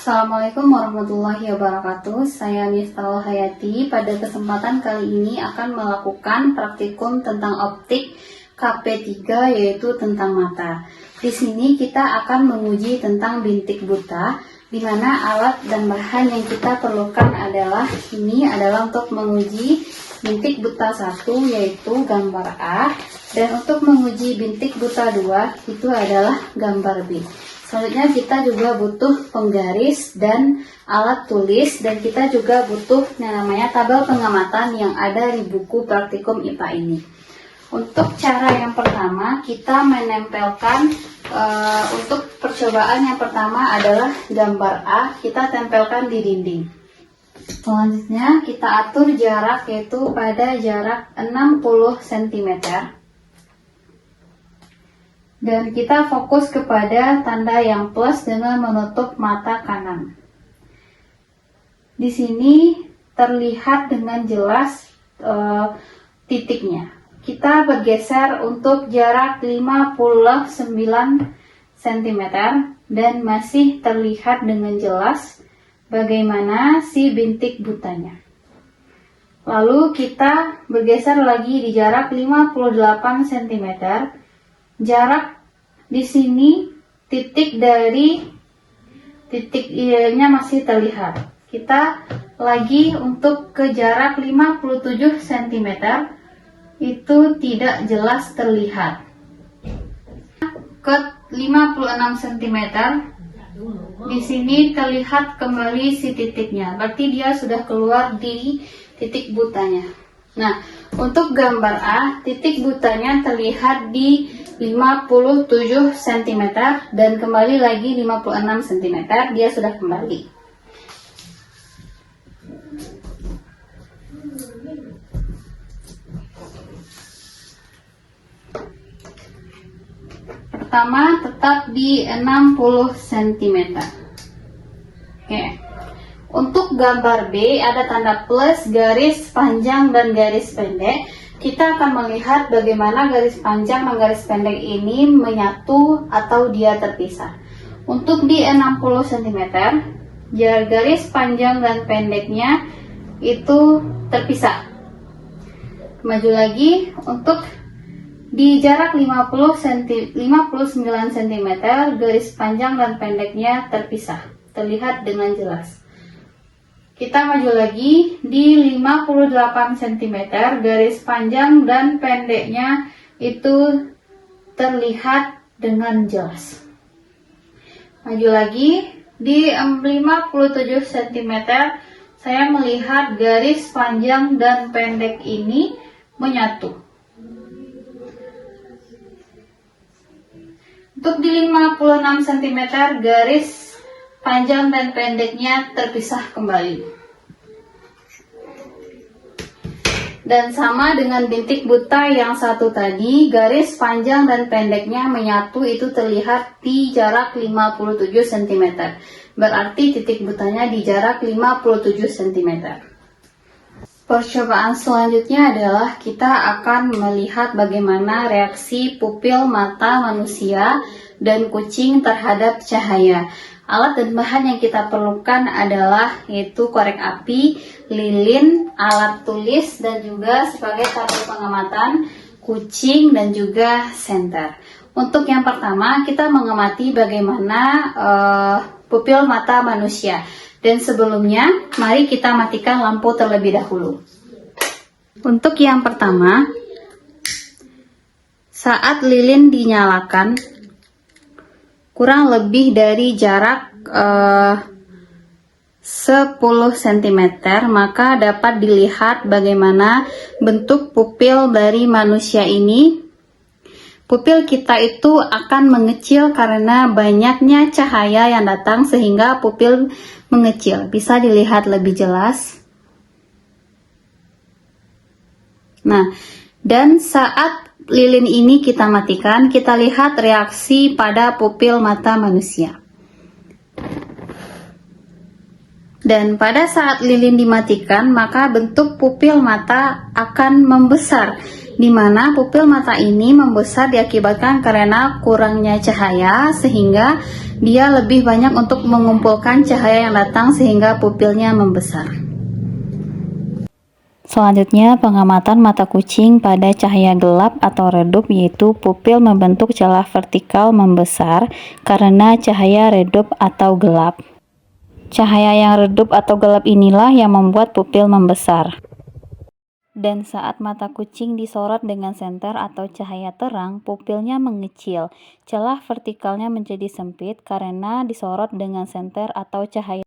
Assalamualaikum warahmatullahi wabarakatuh. Saya Miftahul Hayati. Pada kesempatan kali ini akan melakukan praktikum tentang optik KP3, yaitu tentang mata. Di sini kita akan menguji tentang bintik buta, di mana alat dan bahan yang kita perlukan adalah untuk menguji bintik buta 1, yaitu gambar A, dan untuk menguji bintik buta 2 itu adalah gambar B. Selanjutnya kita juga butuh penggaris dan alat tulis, dan kita juga butuh yang namanya tabel pengamatan yang ada di buku praktikum IPA ini. Untuk cara yang pertama, kita menempelkan untuk percobaan yang pertama adalah gambar A, kita tempelkan di dinding. Selanjutnya kita atur jarak, yaitu pada jarak 60 cm. Dan kita fokus kepada tanda yang plus dengan menutup mata kanan. Di sini terlihat dengan jelas titiknya. Kita bergeser untuk jarak 59 cm dan masih terlihat dengan jelas bagaimana si bintik butanya. Lalu kita bergeser lagi di jarak 58 cm. Jarak di sini titik dari titiknya masih terlihat. Kita lagi untuk ke jarak 57 cm, itu tidak jelas terlihat. Ke 56 cm, di sini terlihat kembali si titiknya. Berarti dia sudah keluar di titik butanya. Nah, untuk gambar A, titik butanya terlihat di 57 cm dan kembali lagi 56 cm, dia sudah kembali. Pertama tetap di 60 cm. Oke. Untuk gambar B ada tanda plus, garis panjang dan garis pendek. Kita akan melihat bagaimana garis panjang dan garis pendek ini menyatu atau dia terpisah. Untuk di 60 cm, garis panjang dan pendeknya itu terpisah. Maju lagi, untuk di jarak 59 cm, garis panjang dan pendeknya terpisah, terlihat dengan jelas. Kita maju lagi di 58 cm, garis panjang dan pendeknya itu terlihat dengan jelas. Maju lagi di 57 cm, saya melihat garis panjang dan pendek ini menyatu. Untuk di 56 cm, garis panjang dan pendeknya terpisah kembali. Dan sama dengan bintik buta yang satu tadi, garis panjang dan pendeknya menyatu, itu terlihat di jarak 57 cm. Berarti titik butanya di jarak 57 cm. Percobaan selanjutnya adalah kita akan melihat bagaimana reaksi pupil mata manusia dan kucing terhadap cahaya. Alat dan bahan yang kita perlukan adalah yaitu korek api, lilin, alat tulis, dan juga sebagai tabel pengamatan, kucing, dan juga senter. Untuk yang pertama, kita mengamati bagaimana pupil mata manusia. Dan sebelumnya, mari kita matikan lampu terlebih dahulu. Untuk yang pertama, saat lilin dinyalakan, kurang lebih dari jarak 10 cm, maka dapat dilihat bagaimana bentuk pupil dari manusia ini. Pupil kita itu akan mengecil karena banyaknya cahaya yang datang sehingga pupil mengecil. Bisa dilihat lebih jelas. Nah, dan saat lilin ini kita matikan, kita lihat reaksi pada pupil mata manusia. Dan pada saat lilin dimatikan, maka bentuk pupil mata akan membesar, di mana pupil mata ini membesar diakibatkan karena kurangnya cahaya, sehingga dia lebih banyak untuk mengumpulkan cahaya yang datang sehingga pupilnya membesar. Selanjutnya, pengamatan mata kucing pada cahaya gelap atau redup, yaitu pupil membentuk celah vertikal membesar karena cahaya redup atau gelap. Cahaya yang redup atau gelap inilah yang membuat pupil membesar. Dan saat mata kucing disorot dengan senter atau cahaya terang, pupilnya mengecil. Celah vertikalnya menjadi sempit karena disorot dengan senter atau cahaya